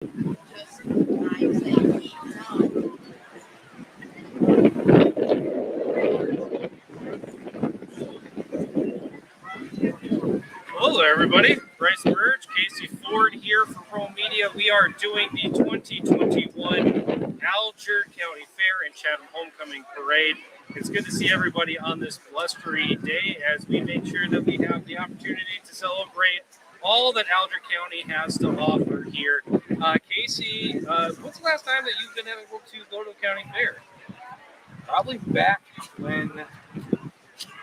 Hello there, everybody. Bryce Burge, Casey Ford here for Pro Media. We are doing the 2021 Alger County Fair and Chatham Homecoming Parade. It's good to see everybody on this blustery day as we make sure that we have the opportunity to celebrate all that Alger County has to offer here. Casey, what's the last time that you've been able to go to the county fair? Probably back when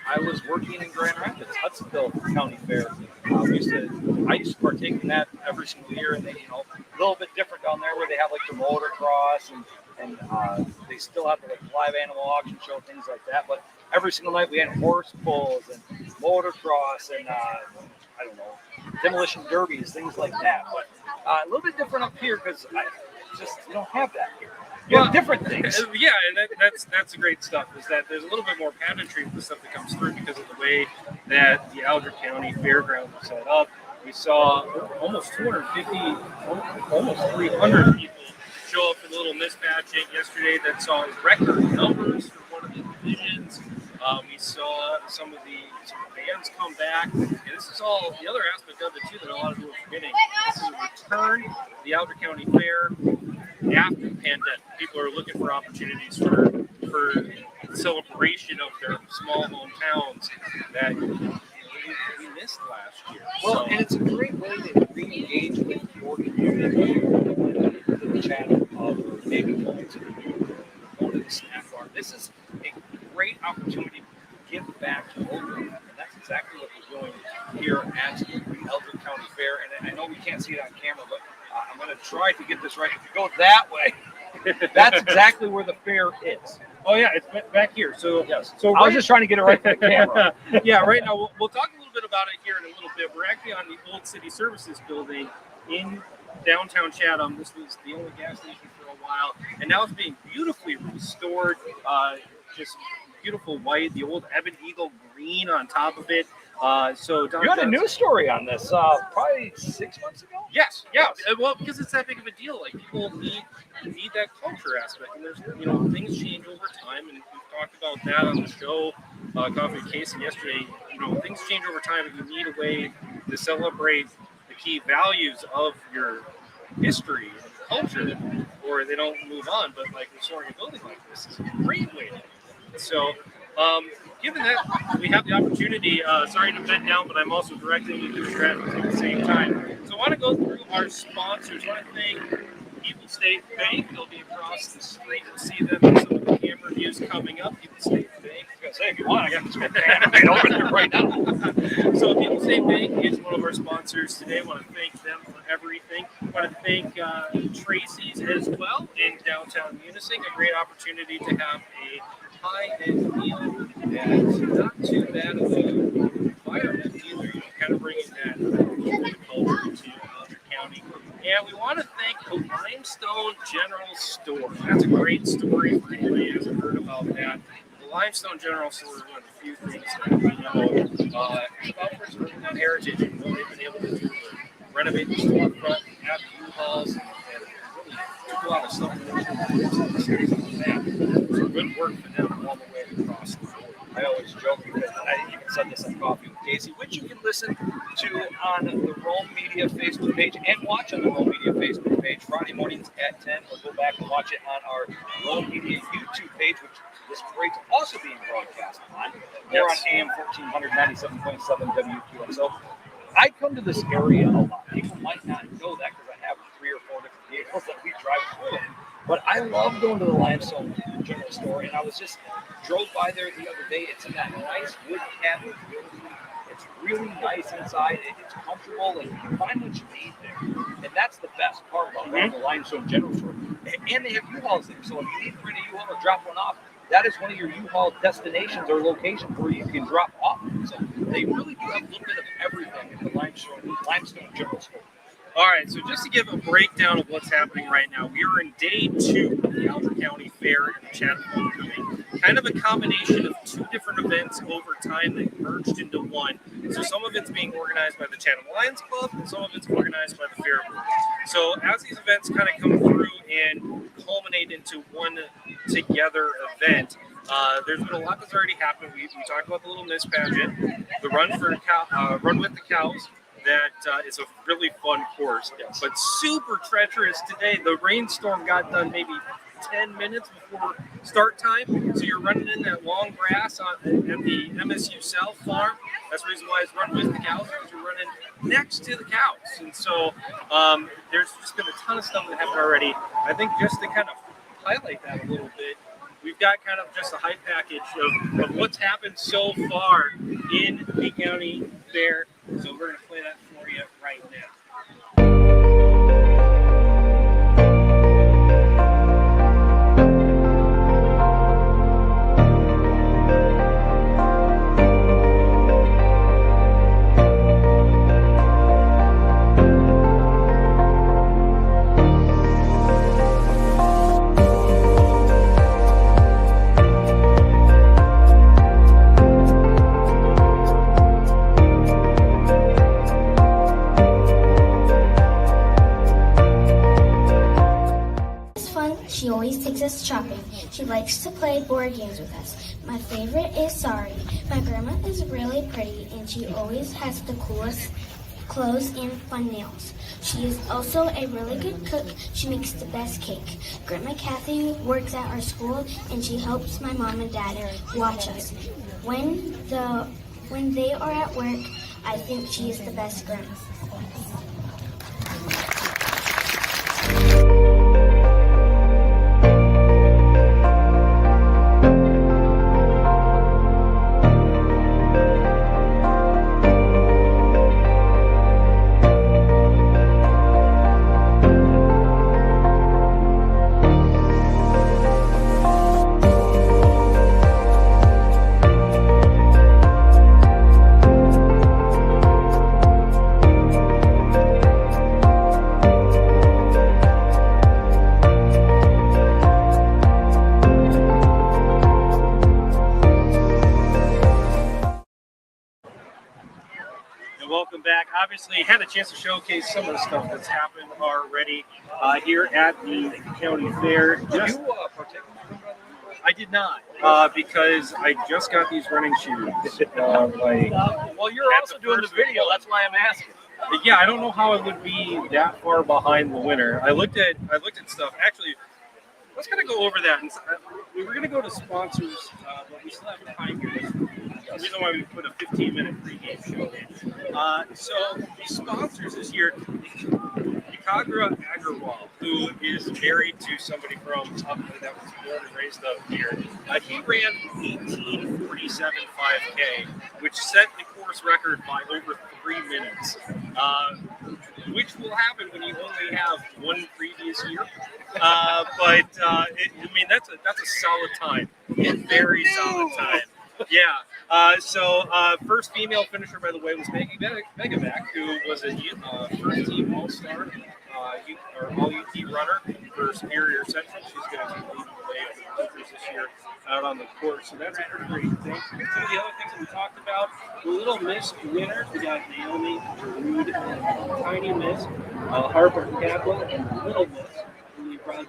I was working in Grand Rapids, Hudsonville County Fair. I used to partake in that every single year, and they, a little bit different down there where they have like the motocross and they still have the live animal auction show, things like that. But every single night we had horse pulls and motocross and demolition derbies, things like that. But a little bit different up here because you don't have that here. You have different things. Yeah, and that's the great stuff, is that there's a little bit more pageantry with the stuff that comes through because of the way that the Alger County Fairgrounds are set up. We saw almost 250, almost 300 people show up for the little Miss Pageant yesterday that saw record numbers for one of the divisions. We saw some of the bands come back, and this is all the other aspect of it too that a lot of people are forgetting. This is a return to the Alger County Fair after the pandemic. People are looking for opportunities for celebration of their small hometowns that we missed last year. Well, and it's a great way to re-engage with your community, the channel of maybe going to the youth, going to the snack bar. This is a great opportunity to give back to local, and that's exactly what we're doing here at the Alger County Fair. And I know we can't see it on camera, but I'm going to try to get this right. If you go that way, that's exactly where the fair is. Oh yeah, it's back here. So yes. So I was just trying to get it right for the camera. Yeah, right now we'll talk a little bit about it here in a little bit. We're actually on the old City Services building in downtown Chatham. This was the only gas station for a while, and now it's being beautifully restored. Just beautiful white, the old Ebon Eagle green on top of it. So you had a news story on this probably 6 months ago. Yes, yeah. Well, because it's that big of a deal. Like, people need that culture aspect, and there's things change over time, and we've talked about that on the show. Coffee with Casey yesterday. Things change over time, and you need a way to celebrate the key values of your history and culture, or they don't move on. But like restoring a building like this is a great way to do it. So. Given that we have the opportunity, sorry to bend down, but I'm also directing you through traffic at the same time. So I want to go through our sponsors. I want to thank People State Bank. They'll be across the street. You'll see them in some of the camera views coming up. People State Bank. I was going to say, if you want, I got this right over there right now. So People State Bank is one of our sponsors today. I want to thank them for everything. I want to thank Tracy's as well in downtown Munising. A great opportunity to have a high-end meal and not too bad of an environment either. Kind of bringing that culture to Alger County. And we want to thank the Limestone General Store. That's a great story for anybody who hasn't heard about that. The Limestone General Store is one of the few things that we know about preserving that heritage and what they've been able to do to renovate the storefront, have U-Hauls, and really do a lot of stuff in that. So good work for them all the way across the board. I always joke because I even said this on Coffee with Casey, which you can listen to on the Rome Media Facebook page and watch on the Rome Media Facebook page Friday mornings at 10, or go back and watch it on our Rome Media YouTube page, which this parade's also being broadcast on. We're on AM 1497.7 WQM. So I come to this area a lot. People might not know that because I have 3 or 4 different vehicles that we drive through in. But I love going to the Limestone General Store, and I drove by there the other day. It's in that nice wood cabin building. It's really nice inside. It's comfortable, and you find what you need there. And that's the best part about going to the Limestone General Store. And they have U-Hauls there, so if you need to rent a U-Haul or drop one off, that is one of your U-Haul destinations or locations where you can drop off. So they really do have a little bit of everything in the Limestone General Store. All right, so just to give a breakdown of what's happening right now, we are in day 2 of the Alger County Fair and the Chatham Homecoming. kind of a combination of two different events over time that merged into one. So some of it's being organized by the Chatham Lions Club, and some of it's organized by the Fair Group. So as these events kind of come through and culminate into one together event, there's been a lot that's already happened. We talked about the Little Miss pageant, the run with the cows. That is a really fun course, but super treacherous today. The rainstorm got done maybe 10 minutes before start time, so you're running in that long grass at the MSU South farm. That's the reason why it's run with the cows, because you're running next to the cows. And so there's just been a ton of stuff that happened already. I think just to kind of highlight that a little bit, we've got kind of just a hype package of what's happened so far in the county fair. So we're going to play that for you right now. She always takes us shopping. She likes to play board games with us. My favorite is Sorry. My grandma is really pretty and she always has the coolest clothes and fun nails. She is also a really good cook. She makes the best cake. Grandma Kathy works at our school and she helps my mom and dad watch us. When they are at work, I think she is the best grandma. Welcome back. Obviously, had a chance to showcase some of the stuff that's happened already here at the county fair. I did not, because I just got these running shoes. Well, you're also doing the video. That's why I'm asking. Yeah, I don't know how it would be that far behind the winner. I looked at stuff. Actually, let's kind of go over that. And we were going to go to sponsors, but we still have time here. The reason why we put a 15-minute pregame show in. So the sponsors this year, Yakagra Agarwal, who is married to somebody from up that was born and raised up here. He ran 18:47 5K, which set the course record by over 3 minutes, which will happen when you only have one previous year. That's a solid time, a very solid time. Yeah. First female finisher, by the way, was Maggie Megavac, who was a first-team All-Star or All-UT runner for Superior Central. She's going to be leading the way of the Lakers this year out on the court. So that's a pretty great thing. Some of the other things that we talked about, the Little Miss winners, we got Naomi, Rude, Tiny Miss, Harper Kaplan, and Little Miss. We brought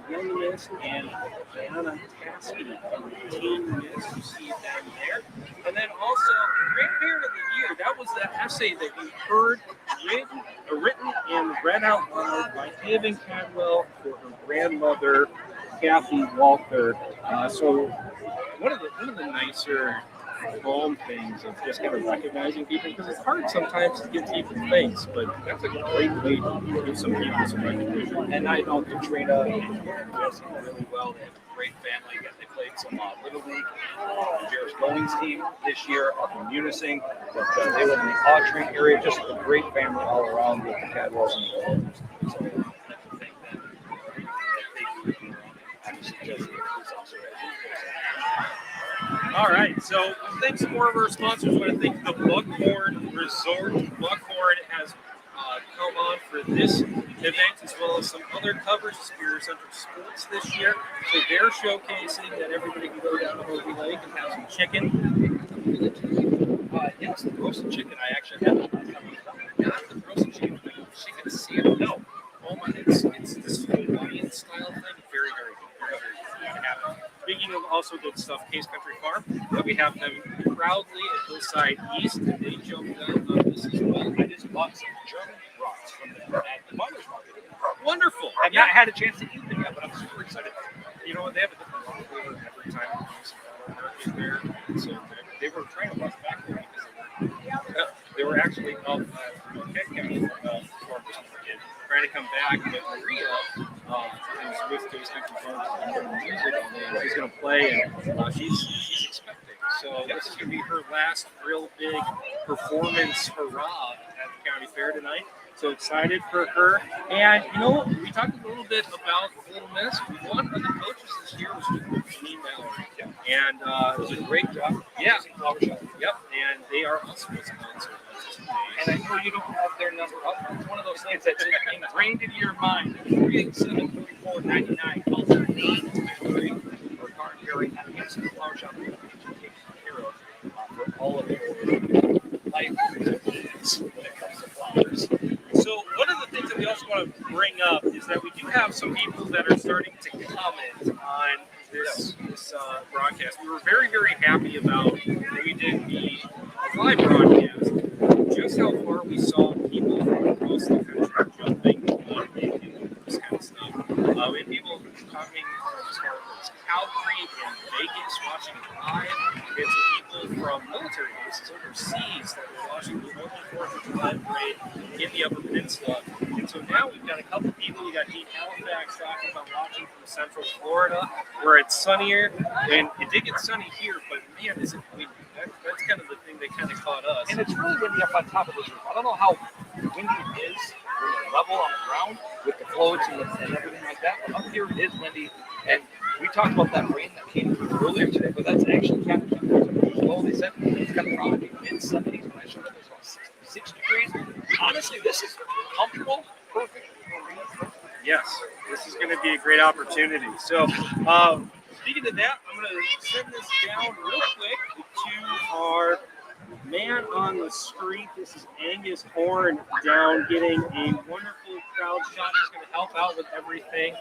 Young Miss and Diana Taskey from Teen Miss. You see them there. And then also, Grandparent of the Year. That was the essay that you heard written and read out loud by Haven Cadwell for her grandmother, Kathy Walter. So one of the nicer calm things of just kind of recognizing people, because it's hard sometimes to give people thanks, but that's a great way to give some people some recognition. And I know Katrina and Jesse really well. They have a great family. They played some Little League. Jared's Goings team this year up in Munising. But they live in the Autry area. Just a great family all around with the Cadwells and the Walters. So I have to thank them. They do obviously Jesse is also All right, so thanks to more of our sponsors. I want to thank the Buckhorn Resort. Buckhorn has come on for for this event, as well as some other covers of Superior Central Sports this year. So they're showcasing that everybody can go down to Hoagie Lake and have some chicken. Yes, the roasted chicken. I actually had that last time I was down there. Not the roasted chicken, the chicken salmon. No. Oh my, it's this Hawaiian style thing. Very, very good. Very, very good. You can have it. Speaking of also good stuff, Case Country Farm, we have them proudly at Hillside East, and they jumped down on this as well. I just bought some German brats from them at the Mother's Market. Wonderful. I've not had a chance to eat them yet, but I'm super excited. You know what? They have a different raw flavor every time we use market there. So they were trying to bust back there because they were actually out Marquette County farmers market trying to come back, but Maria is with Case Country Farms music, and she's going to play, and she's expecting. So this is going to be her last real big performance hurrah at the county fair tonight. So excited for her. And, you know, we talked a little bit about Little Miss. One of the coaches this year was Janine Mallory. And it was a great job. Yeah. Yep. And they are also a sponsor. And I know you don't have their number up. It's one of those things that's ingrained into your mind. 387-3499. Call 923 or Card Gary at the Flower Shop. For all of your life needs when it comes to flowers. So one of the things that we also want to bring up is that we do have some people that are starting to comment on this broadcast. We were very, very happy about when we did the live broadcast, just how far we saw people from across the country jumping on and this kind of stuff. We had people coming from as far as Calgary and Vegas watching it live. We had some people from military bases overseas that were watching the local 4th of July parade in the Upper Peninsula. And so now we've got a couple people. We got Dean Halifax talking about watching from Central Florida, where it's sunnier. And it did get sunny here, but man, is it windy. That's kind of the thing that kind of caught us. And it's really windy up on top of this roof. I don't know how windy it is when it's level on the ground with the floats and everything like that, but up here it is windy. And we talked about that rain that came through earlier today, but that's actually kind of low. They said it's going to probably be mid-70s. When I showed up, it was about 66 degrees. Honestly, this is comfortable, perfect for me. Yes, this is going to be a great opportunity. So, speaking of that, I'm going to send this down real quick to our man on the street. This is Angus Horn down getting a wonderful crowd shot. He's going to help out with everything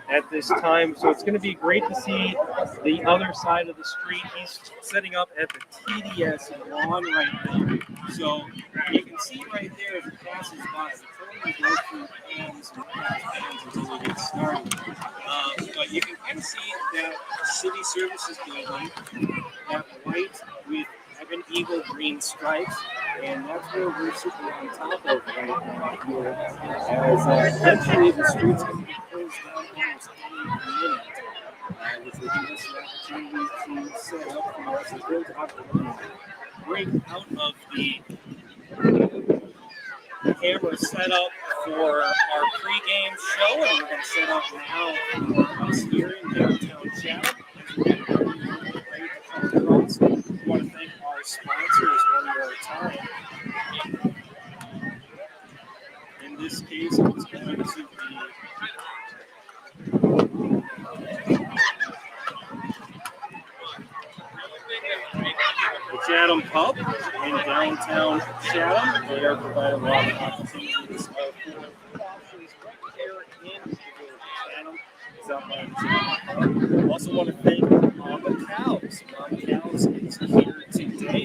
at this time. So it's going to be great to see the other side of the street. He's setting up at the TDS lawn right now. So you can see right there as it passes by, the train goes through hands until we get started. But you can kind of see that city services building, that white with Evan Eagle green stripes, and that's where we're sitting on top of right now here. As eventually the streets can be closed down almost any minute, which will give us an opportunity to set up for us as well to break out of the camera set up for our pregame show, and we're going to set up now for us here in downtown Chatham. We want to thank our sponsors one more time. In this case, it's going to be the Chatham Pub in downtown Chatham. They are providing a lot of opportunities for food options right here in the village of Chatham. It's out by the Chatham Pub. Also want to thank Mama Cows. Mama Cows is here today.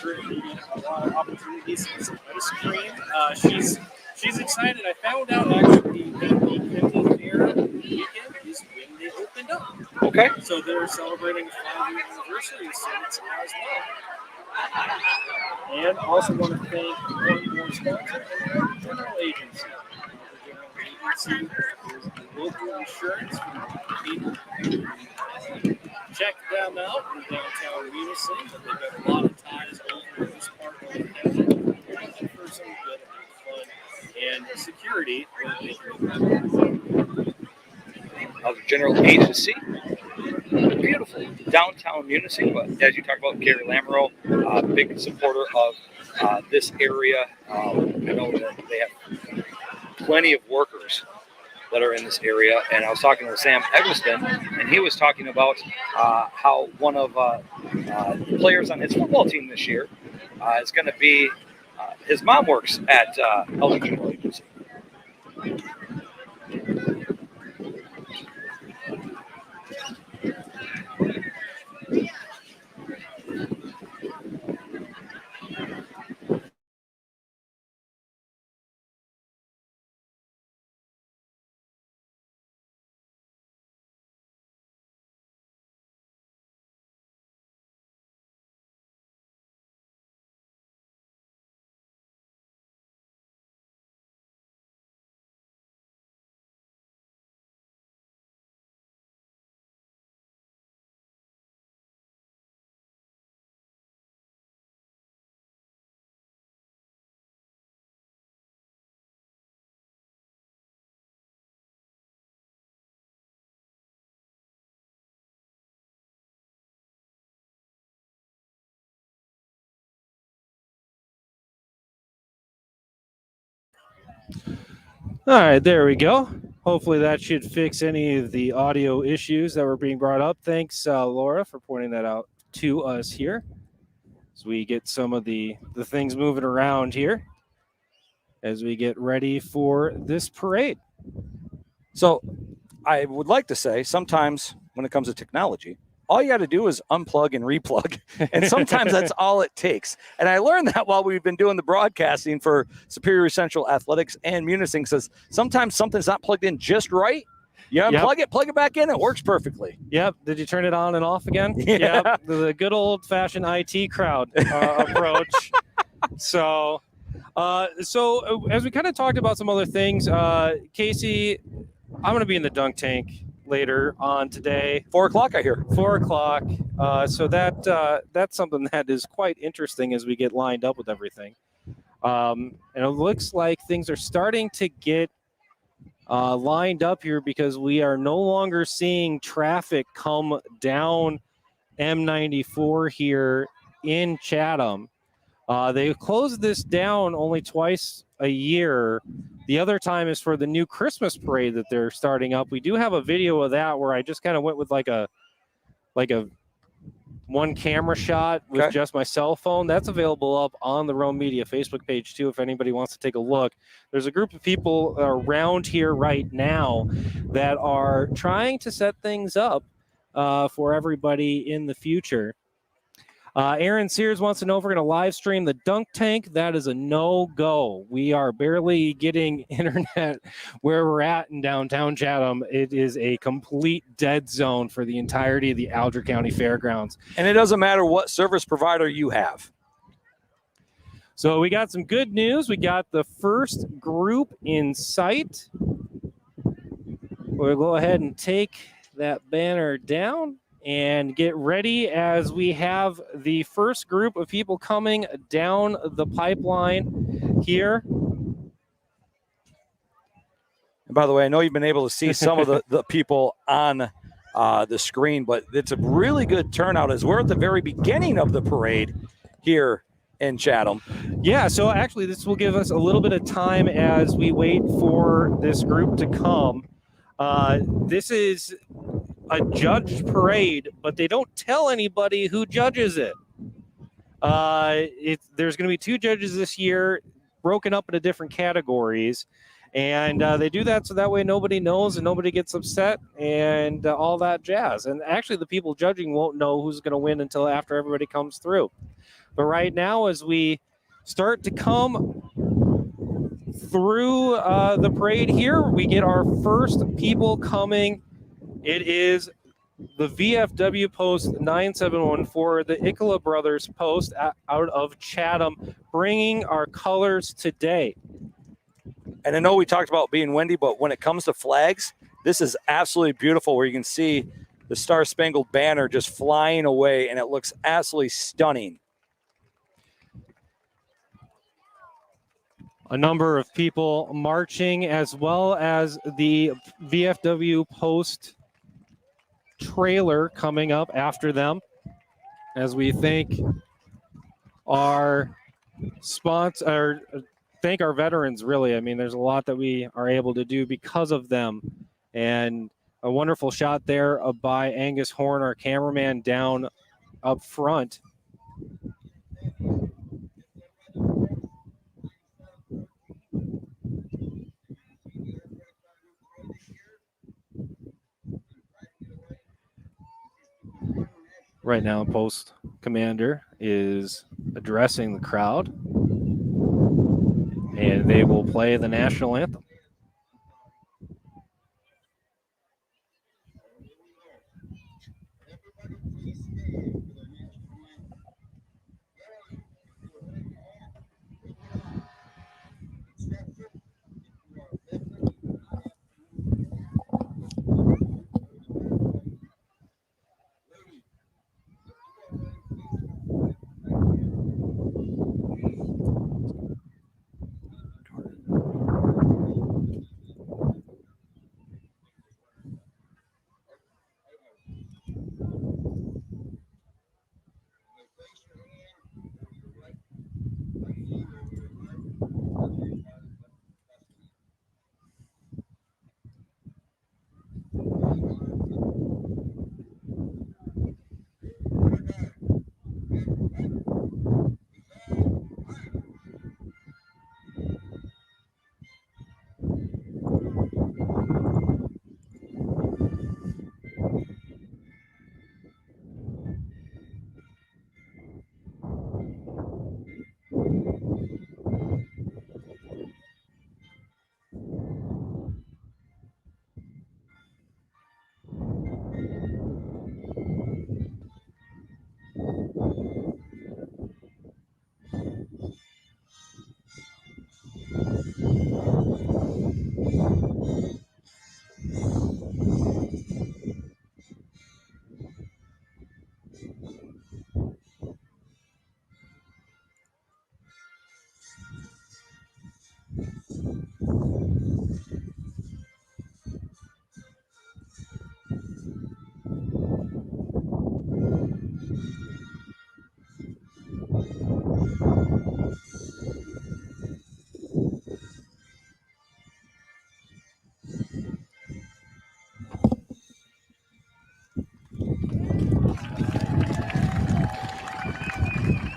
Certainly a lot of opportunities for some ice cream. She's excited. I found out actually that the 50th year weekend is when they opened up. Okay. So they're celebrating a 5-year anniversary, so it's as well. And also want to thank one more sponsor, the General Agency. The General Agency is local insurance for people. Check them out in downtown Unison, but they've got a lot of ties over this part of the county. They're looking for some good fun and security. Of General Agency. Beautiful downtown Munising, but as you talk about, Gary Lamoureux, big supporter of this area. I know that they have plenty of workers that are in this area. And I was talking to Sam Eggleston, and he was talking about how one of the players on his football team this year is going to be his mom works at Alger General Agency. All right, there we go. Hopefully that should fix any of the audio issues that were being brought up. Thanks, Laura, for pointing that out to us here as we get some of the things moving around here as we get ready for this parade. So I would like to say sometimes when it comes to technology, all you got to do is unplug and replug. And sometimes that's all it takes. And I learned that while we've been doing the broadcasting for Superior Central Athletics and Munising, says sometimes something's not plugged in just right. You unplug it, plug it back in, it works perfectly. Yep. Did you turn it on and off again? Yeah. Yep. The good old-fashioned IT crowd approach. So as we kind of talked about some other things, Casey, I'm going to be in the dunk tank later on today. 4 o'clock, I hear. 4 o'clock. So that's something that is quite interesting as we get lined up with everything. And it looks like things are starting to get lined up here because we are no longer seeing traffic come down M94 here in Chatham. They closed this down only twice a year. The other time is for the new Christmas parade that they're starting up. We do have a video of that where I just kind of went with like a one camera shot with just my cell phone. That's available up on the Rome Media Facebook page too if anybody wants to take a look. There's a group of people around here right now that are trying to set things up for everybody in the future. Aaron Sears wants to know if we're going to live stream the dunk tank. That is a no-go. We are barely getting internet where we're at in downtown Chatham. It is a complete dead zone for the entirety of the Alger County Fairgrounds. And it doesn't matter what service provider you have. So we got some good news. We got the first group in sight. We'll go ahead and take that banner down and get ready as we have the first group of people coming down the pipeline here. And by the way, I know you've been able to see some of the people on the screen, but it's a really good turnout as we're at the very beginning of the parade here in Chatham. Yeah, so actually this will give us a little bit of time as we wait for this group to come. This is a judged parade, but they don't tell anybody who judges it. There's going to be 2 judges this year, broken up into different categories, and they do that so that way nobody knows and nobody gets upset and all that jazz. And actually, the people judging won't know who's going to win until after everybody comes through. But right now, as we start to come through the parade here, we get our first people coming. It is the VFW Post 9714, the Ikola Brothers Post out of Chatham, bringing our colors today. And I know we talked about being windy, but when it comes to flags, this is absolutely beautiful where you can see the Star-Spangled Banner just flying away, and it looks absolutely stunning. A number of people marching, as well as the VFW Post trailer coming up after them, as we thank our thank our veterans, really. I mean, there's a lot that we are able to do because of them. And a wonderful shot there by Angus Horn, our cameraman, down up front. Right now, Post Commander is addressing the crowd, and they will play the national anthem.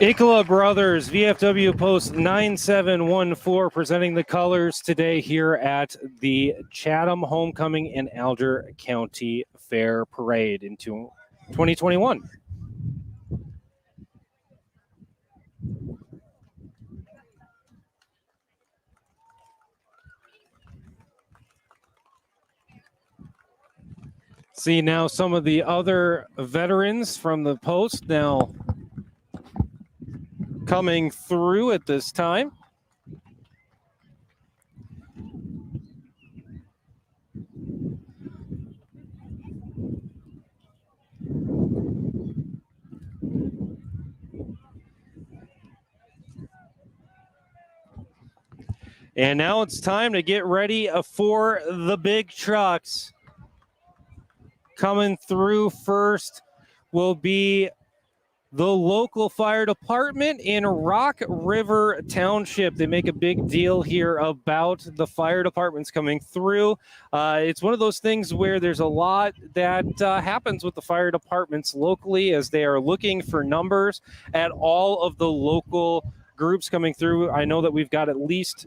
Ikela Brothers, VFW Post 9714, presenting the colors today here at the Chatham Homecoming and Alger County Fair Parade into 2021. See now some of the other veterans from the Post now coming through at this time. And now it's time to get ready for the big trucks. Coming through first will be the local fire department in Rock River Township. They make a big deal here about the fire departments coming through. It's one of those things where there's a lot that happens with the fire departments locally as they are looking for numbers at all of the local groups coming through. I know that we've got at least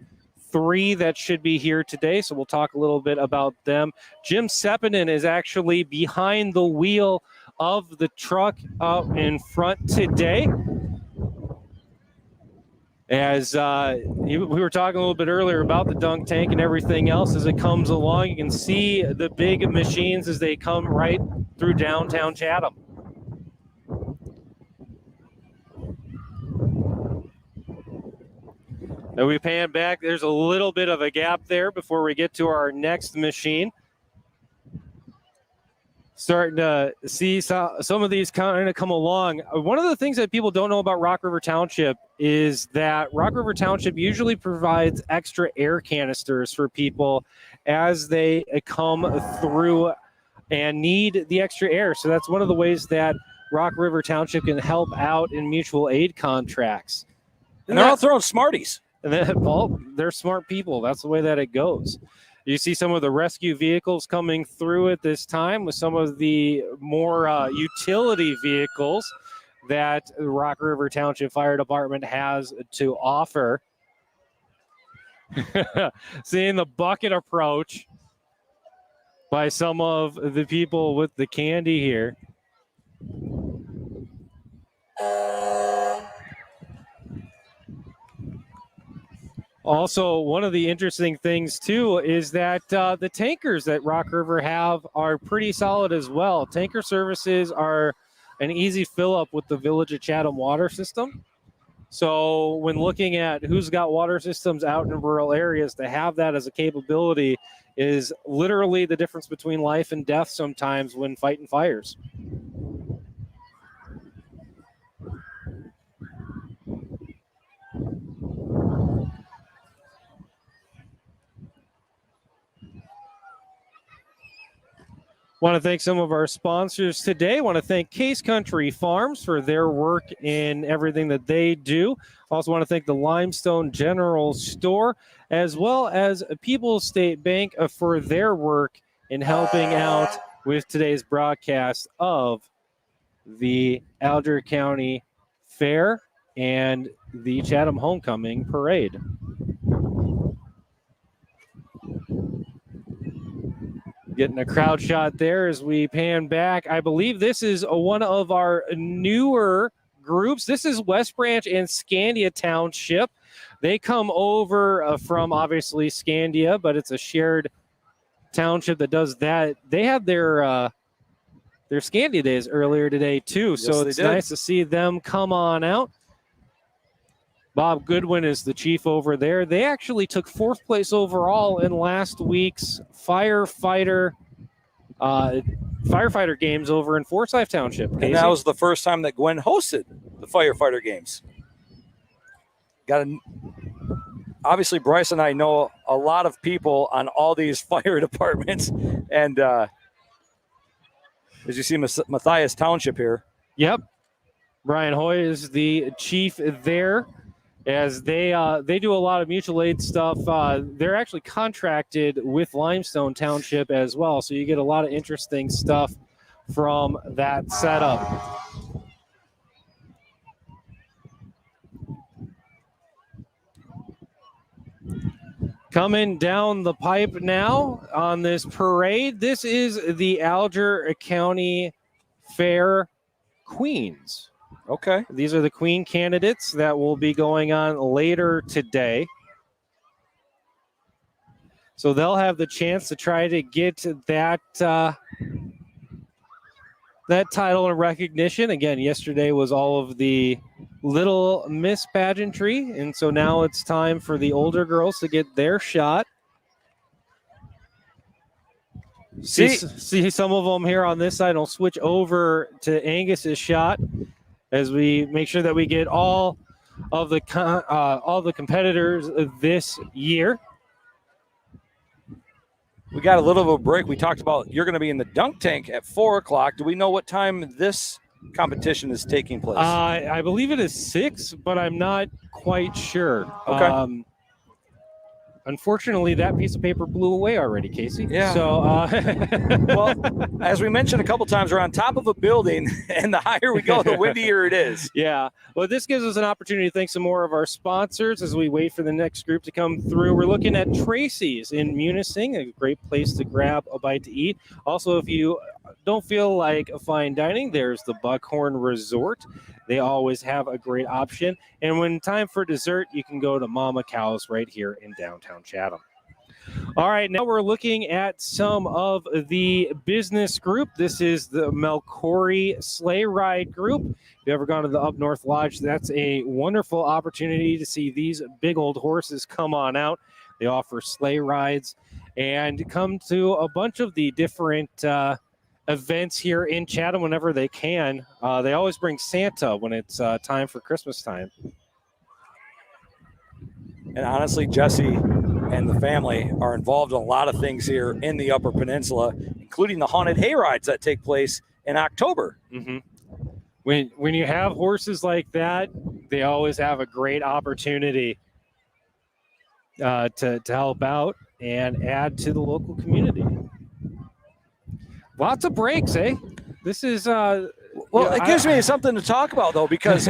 3 that should be here today, so we'll talk a little bit about them. Jim Sepinen is actually behind the wheel of the truck out in front today. As we were talking a little bit earlier about the dunk tank and everything else as it comes along, you can see the big machines as they come right through downtown Chatham. And we pan back. There's a little bit of a gap there before we get to our next machine. Starting to see some of these kind of come along. One of the things that people don't know about Rock River Township is that Rock River Township usually provides extra air canisters for people as they come through and need the extra air. So that's one of the ways that Rock River Township can help out in mutual aid contracts. And they're all throwing Smarties. And then, well, they're smart people. That's the way that it goes. You see some of the rescue vehicles coming through at this time with some of the more utility vehicles that the Rock River Township Fire Department has to offer. Seeing the bucket approach by some of the people with the candy here. Also, one of the interesting things, too, is that the tankers that Rock River have are pretty solid as well. Tanker services are an easy fill-up with the Village of Chatham water system. So when looking at who's got water systems out in rural areas, to have that as a capability is literally the difference between life and death sometimes when fighting fires. Want to thank some of our sponsors today. Want to thank Case Country Farms for their work in everything that they do. Also want to thank the Limestone General Store, as well as People's State Bank for their work in helping out with today's broadcast of the Alger County Fair and the Chatham Homecoming Parade. Getting a crowd shot there as we pan back. I believe this is one of our newer groups. This is West Branch and Scandia Township. They come over from obviously Scandia, but it's a shared township that does that. They had their Scandia days earlier today too, Yes, so it's nice to see them come on out. Bob Goodwin is the chief over there. They actually took 4th place overall in last week's firefighter games over in Forsyth Township. And that was the first time that Gwen hosted the firefighter games. Obviously, Bryce and I know a lot of people on all these fire departments. And as you see, Matthias Township here. Yep. Brian Hoy is the chief there. As they do a lot of mutual aid stuff. They're actually contracted with Limestone Township as well, so you get a lot of interesting stuff from that setup. Coming down the pipe now on this parade, this is the Alger County Fair Queens. Okay. These are the Queen candidates that will be going on later today. So they'll have the chance to try to get that title and recognition. Again, yesterday was all of the Little Miss pageantry, and so now it's time for the older girls to get their shot. See some of them here on this side. I'll switch over to Angus's shot as we make sure that we get all of the competitors this year. We got a little of a break. We talked about you're going to be in the dunk tank at 4 o'clock. Do we know what time this competition is taking place? I believe it is 6, but I'm not quite sure. Okay. Unfortunately, that piece of paper blew away already, Casey. Yeah. So, well, as we mentioned a couple times, we're on top of a building, and the higher we go, the windier it is. Yeah. Well, this gives us an opportunity to thank some more of our sponsors as we wait for the next group to come through. We're looking at Tracy's in Munising, a great place to grab a bite to eat. Also, if you don't feel like fine dining, there's the Buckhorn Resort. They always have a great option. And when time for dessert, you can go to Mama Cow's right here in downtown Chatham. All right, now we're looking at some of the business group. This is the Melcori Sleigh Ride Group. If you've ever gone to the Up North Lodge, that's a wonderful opportunity to see these big old horses come on out. They offer sleigh rides and come to a bunch of the different events here in Chatham whenever they can. They always bring Santa when it's time for Christmas time. And honestly, Jesse and the family are involved in a lot of things here in the Upper Peninsula, including the haunted hay rides that take place in October. Mm-hmm. When you have horses like that, they always have a great opportunity to help out and add to the local community. Lots of breaks, eh? This is well, it gives me something to talk about though, because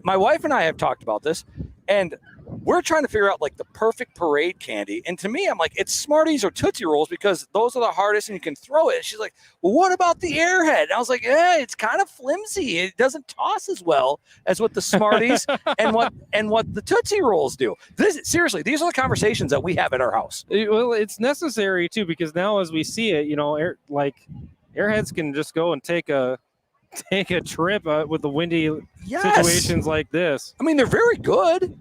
my wife and I have talked about this, and we're trying to figure out like the perfect parade candy. And to me, I'm like, it's Smarties or Tootsie Rolls because those are the hardest and you can throw it. She's like, well, what about the Airhead? And I was like, yeah, it's kind of flimsy. It doesn't toss as well as what the Smarties and what the Tootsie Rolls do. Seriously, these are the conversations that we have at our house. Well, it's necessary too, because now as we see it, Airheads can just go and take a trip with the windy situations like this. I mean, they're very good.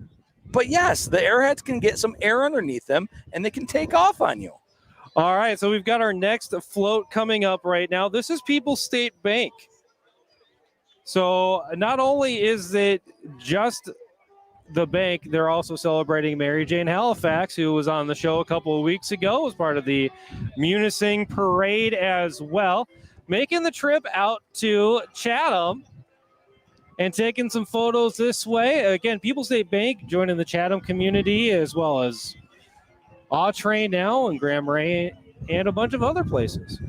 But yes, the Airheads can get some air underneath them, and they can take off on you. All right, so we've got our next float coming up right now. This is People's State Bank. So not only is it just the bank, they're also celebrating Mary Jane Halifax, who was on the show a couple of weeks ago as part of the Munising Parade as well, making the trip out to Chatham and taking some photos this way. Again, People's State Bank joining the Chatham community, as well as Autrain now and Grand Marais and a bunch of other places.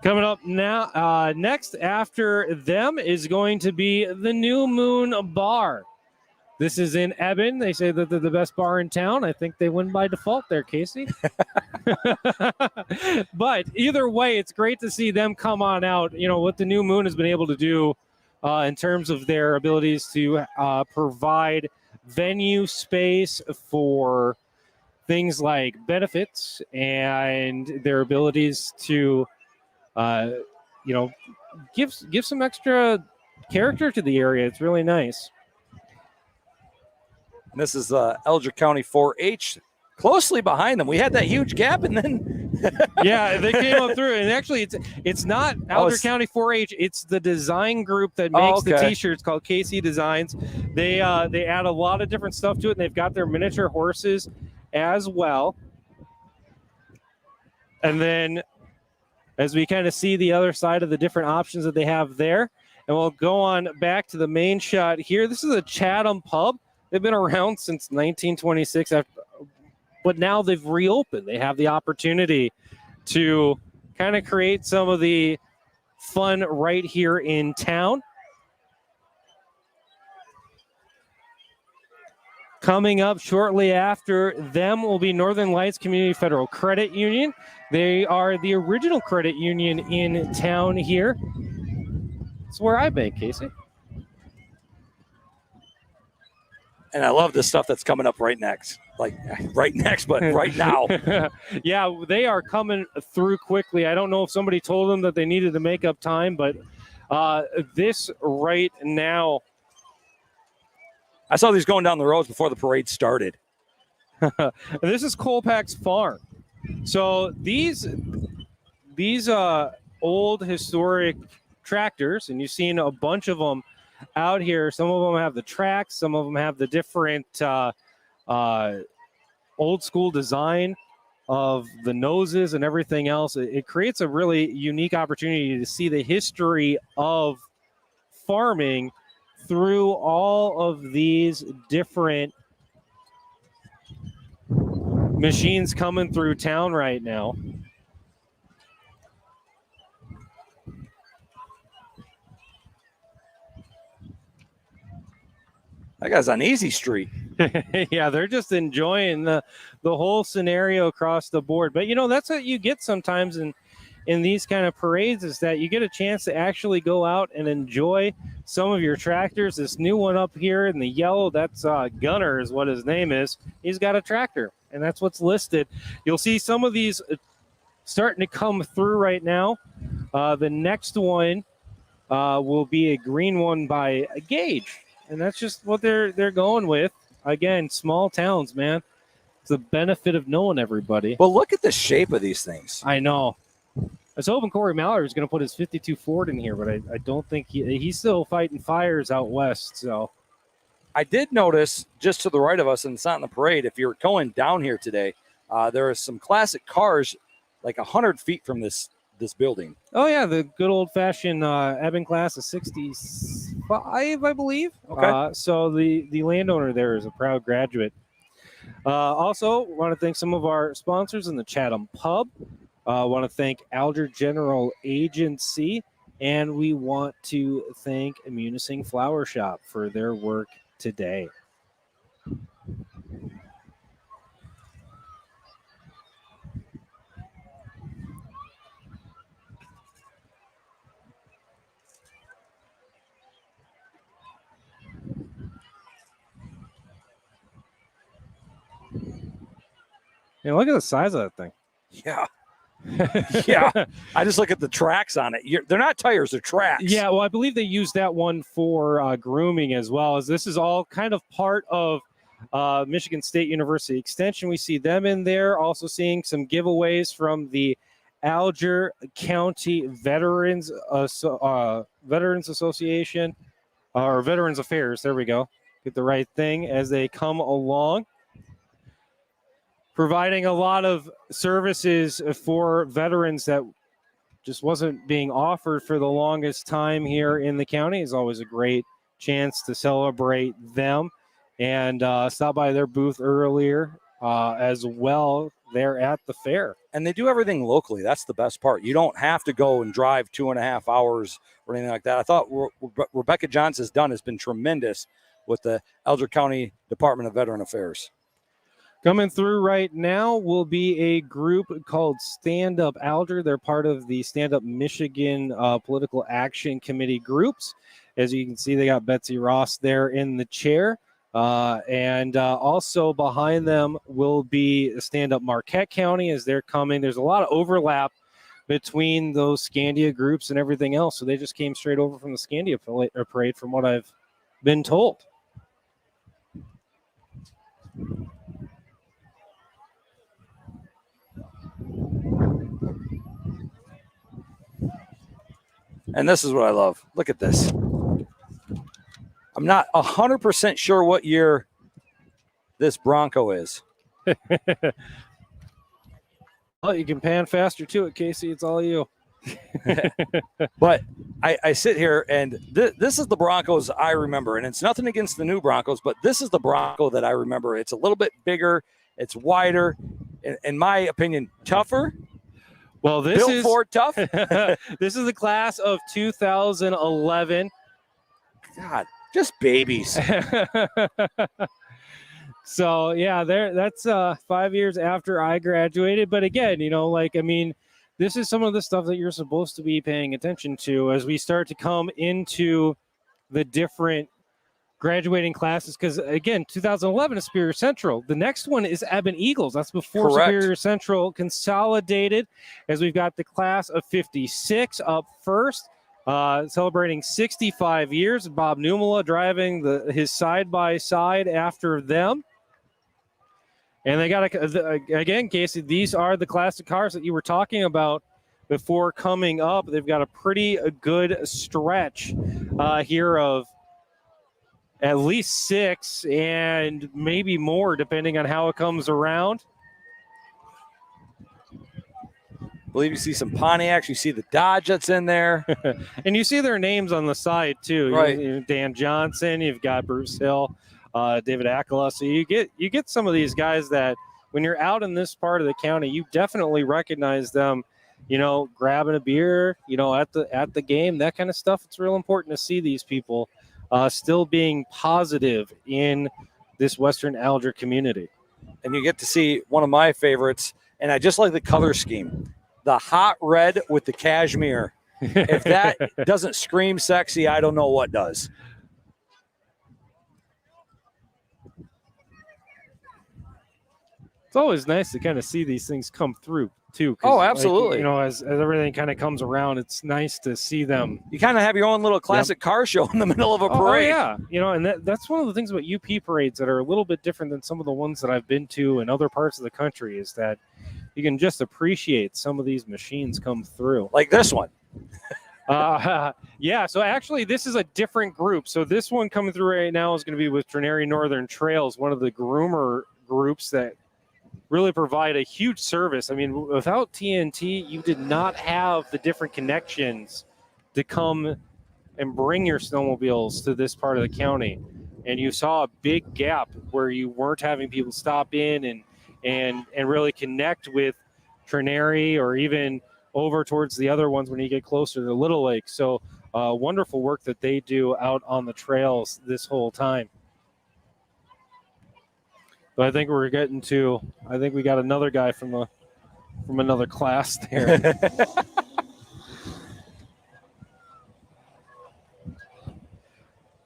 Coming up now, next after them is going to be the New Moon Bar. This is in Eben. They say that they're the best bar in town. I think they win by default there, Casey. But either way, it's great to see them come on out. You know, what the New Moon has been able to do in terms of their abilities to provide venue space for things like benefits and their abilities to, give some extra character to the area. It's really nice. And this is Alger County 4-H closely behind them. We had that huge gap, and then yeah, they came up through. And actually, it's not Alger County 4-H. It's the design group that makes the T-shirts called KC Designs. They add a lot of different stuff to it, and they've got their miniature horses as well. And then, as we kind of see the other side of the different options that they have there, and we'll go on back to the main shot here. This is a Chatham pub. They've been around since 1926, but now they've reopened. They have the opportunity to kind of create some of the fun right here in town. Coming up shortly after them will be Northern Lights Community Federal Credit Union. They are the original credit union in town here. It's where I bank, Casey. And I love this stuff that's coming up right next. Like right next, but right now. Yeah, they are coming through quickly. I don't know if somebody told them that they needed to make up time, but this right now. I saw these going down the roads before the parade started. This is Colpack's Farm. So these old historic tractors, and you've seen a bunch of them out here. Some of them have the tracks, some of them have the different old school design of the noses and everything else. It creates a really unique opportunity to see the history of farming through all of these different machines coming through town right now. That guy's on Easy Street. Yeah, they're just enjoying the whole scenario across the board. But, that's what you get sometimes in these kind of parades, is that you get a chance to actually go out and enjoy some of your tractors. This new one up here in the yellow, that's Gunner is what his name is. He's got a tractor, and that's what's listed. You'll see some of these starting to come through right now. The next one will be a green one by Gage. And that's just what they're going with. Again, small towns, man. It's the benefit of knowing everybody. Well, look at the shape of these things. I know. I was hoping Corey Mallard was going to put his 52 Ford in here, but I don't think he's still fighting fires out west. So I did notice just to the right of us, and it's not in the parade, if you're going down here today, there are some classic cars like 100 feet from this building. Oh, yeah, the good old-fashioned Eben class of 60s. 5, I believe. Okay. So the landowner there is a proud graduate. Also, want to thank some of our sponsors in the Chatham Pub. Want to thank Alger General Agency, and we want to thank Munising Flower Shop for their work today. Yeah, look at the size of that thing. Yeah. Yeah. I just look at the tracks on it. They're not tires, they're tracks. Yeah, well, I believe they use that one for grooming as well, as this is all kind of part of Michigan State University Extension. We see them in there, also seeing some giveaways from the Alger County Veterans Association, or Veterans Affairs. There we go. Get the right thing as they come along, providing a lot of services for veterans that just wasn't being offered for the longest time here in the county. Is always a great chance to celebrate them, and stop by their booth earlier as well there at the fair. And they do everything locally. That's the best part. You don't have to go and drive 2.5 hours or anything like that. I thought Rebecca Johnson has been tremendous with the Alger County Department of Veteran Affairs. Coming through right now will be a group called Stand Up Alger. They're part of the Stand Up Michigan Political Action Committee groups. As you can see, they got Betsy Ross there in the chair. And also behind them will be Stand Up Marquette County as they're coming. There's a lot of overlap between those Scandia groups and everything else. So they just came straight over from the Scandia parade from what I've been told. And this is what I love. Look at this. I'm not 100% sure what year this Bronco is. Well, you can pan faster to it, Casey. It's all you. But I sit here, and this is the Broncos I remember. And it's nothing against the new Broncos, but this is the Bronco that I remember. It's a little bit bigger. It's wider. In my opinion, tougher. Well, this Built is Ford tough. This is the class of 2011. God, just babies. So yeah, that's 5 years after I graduated. But again, this is some of the stuff that you're supposed to be paying attention to as we start to come into the different graduating classes. Because again, 2011 is Superior Central. The next one is Ebon Eagles. That's before Correct. Superior Central consolidated, as we've got the class of 56 up first, celebrating 65 years. Bob Numala driving his side-by-side after them. And they got, again, Casey, these are the classic cars that you were talking about before coming up. They've got a pretty good stretch here of at least 6 and maybe more, depending on how it comes around. I believe you see some Pontiacs. You see the Dodge that's in there. And you see their names on the side, too. Right. Dan Johnson, you've got Bruce Hill, David Akala. So you get some of these guys that when you're out in this part of the county, you definitely recognize them, grabbing a beer, at the game, that kind of stuff. It's real important to see these people still being positive in this Western Alger community. And you get to see one of my favorites, and I just like the color scheme. The hot red with the cashmere. If that doesn't scream sexy, I don't know what does. It's always nice to kind of see these things come through, too. Oh, absolutely. As everything kind of comes around, it's nice to see them. You kind of have your own little classic car show in the middle of a parade. Oh, yeah. And that's one of the things about UP parades that are a little bit different than some of the ones that I've been to in other parts of the country is that you can just appreciate some of these machines come through. Like this one. Yeah, so actually this is a different group. So this one coming through right now is going to be with Trenary Northern Trails, one of the groomer groups that really provide a huge service. I mean, without TNT, you did not have the different connections to come and bring your snowmobiles to this part of the county, and you saw a big gap where you weren't having people stop in and really connect with Trinary or even over towards the other ones when you get closer to Little Lake. So wonderful work that they do out on the trails this whole time. But I think we got another guy from another class there.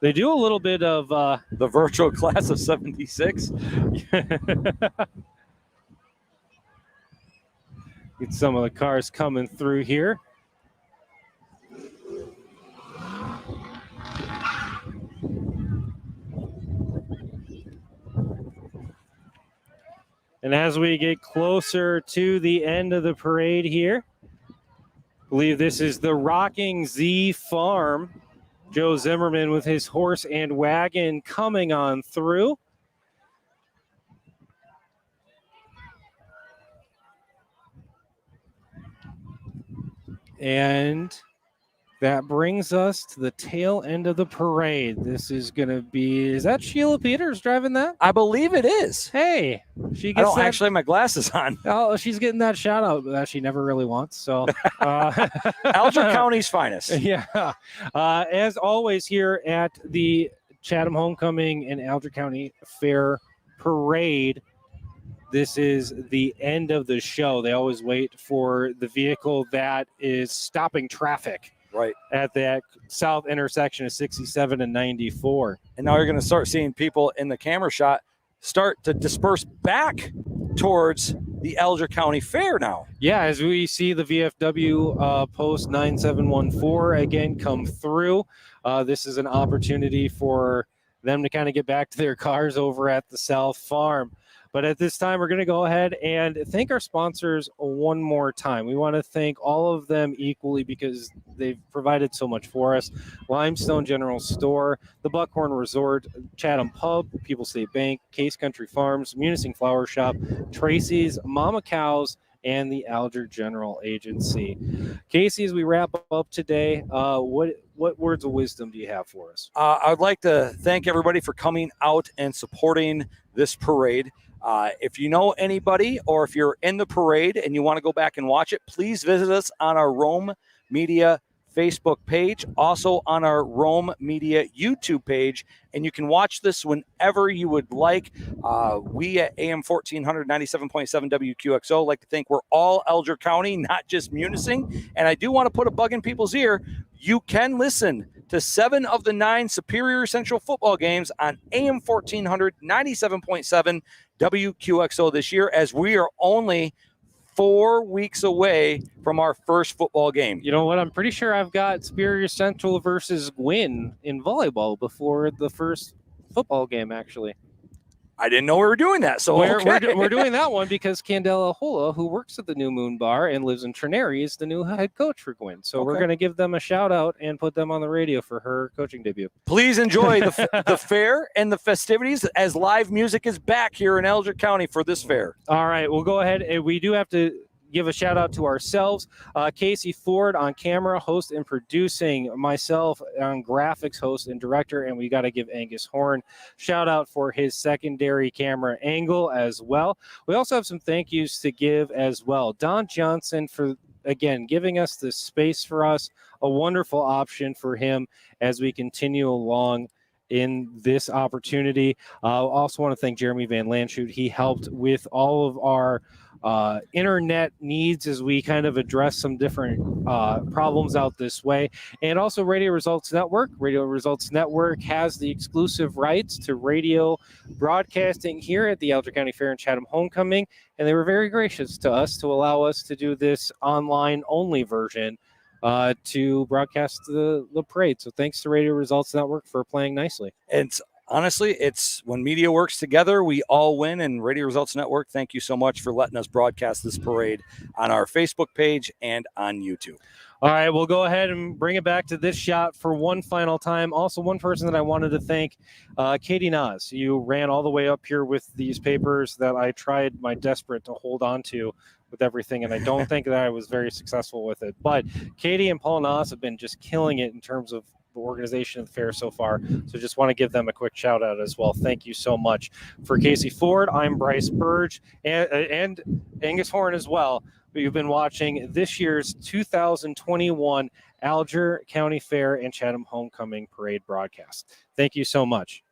They do a little bit of the virtual class of 76. Get some of the cars coming through here. And as we get closer to the end of the parade here, I believe this is the Rocking Z Farm. Joe Zimmerman with his horse and wagon coming on through. And that brings us to the tail end of the parade. This is going to be, is that Sheila Peters driving that? I believe it is. Hey, she gets I don't actually have my glasses on. Oh, she's getting that shout out that she never really wants. So, Alger County's finest. Yeah. As always, here at the Chatham Homecoming and Alger County Fair Parade, this is the end of the show. They always wait for the vehicle that is stopping traffic. Right. At that south intersection of 67 and 94. And now you're going to start seeing people in the camera shot start to disperse back towards the Alger County Fair now. Yeah, as we see the VFW post 9714 again come through. This is an opportunity for them to kind of get back to their cars over at the South Farm. But at this time, we're going to go ahead and thank our sponsors one more time. We want to thank all of them equally because they've provided so much for us. Limestone General Store, the Buckhorn Resort, Chatham Pub, People's State Bank, Case Country Farms, Munising Flower Shop, Tracy's, Mama Cows, and the Alger General Agency. Casey, as we wrap up today, what words of wisdom do you have for us? I would like to thank everybody for coming out and supporting this parade. If you know anybody or if you're in the parade and you want to go back and watch it, please visit us on our Rome Media Facebook page, also on our Rome Media YouTube page, and you can watch this whenever you would like. We at AM 1400 97.7 WQXO like to think we're all Alger County, not just Munising. And I do want to put a bug in people's ear. You can listen to 7 of the 9 Superior Central football games on AM 1400 97.7 WQXO this year, as we are only 4 weeks away from our first football game. You know what? I'm pretty sure I've got Superior Central versus Gwynn in volleyball before the first football game, actually. I didn't know we were doing that. So we're doing that one because Candela Hola, who works at the New Moon Bar and lives in Trinary, is the new head coach for Gwynn. So we're going to give them a shout out and put them on the radio for her coaching debut. Please enjoy the fair and the festivities as live music is back here in Alger County for this fair. All right, we'll go ahead and we do have to give a shout out to ourselves. Casey Ford on camera, host and producing, myself on graphics, host and director, and we got to give Angus Horn shout out for his secondary camera angle as well. We also have some thank yous to give as well. Don Johnson for, again, giving us this space for us, a wonderful option for him as we continue along in this opportunity. Also want to thank Jeremy Van Lanschut. He helped with all of our internet needs as we kind of address some different problems out this way. And also Radio Results Network. Radio Results Network has the exclusive rights to radio broadcasting here at the Alger County Fair and Chatham Homecoming. And they were very gracious to us to allow us to do this online only version to broadcast the parade. So thanks to Radio Results Network for playing nicely. And honestly, it's when media works together, we all win. And Radio Results Network, thank you so much for letting us broadcast this parade on our Facebook page and on YouTube. All right, we'll go ahead and bring it back to this shot for one final time. Also, one person that I wanted to thank, Katie Nas. You ran all the way up here with these papers that I tried my desperate to hold on to with everything, and I don't think that I was very successful with it. But Katie and Paul Nas have been just killing it in terms of organization of the fair so far. So just want to give them a quick shout out as well. Thank you so much. For Casey Ford, I'm Bryce Burge and Angus Horn as well. You've been watching this year's 2021 Alger County Fair and Chatham Homecoming Parade broadcast. Thank you so much.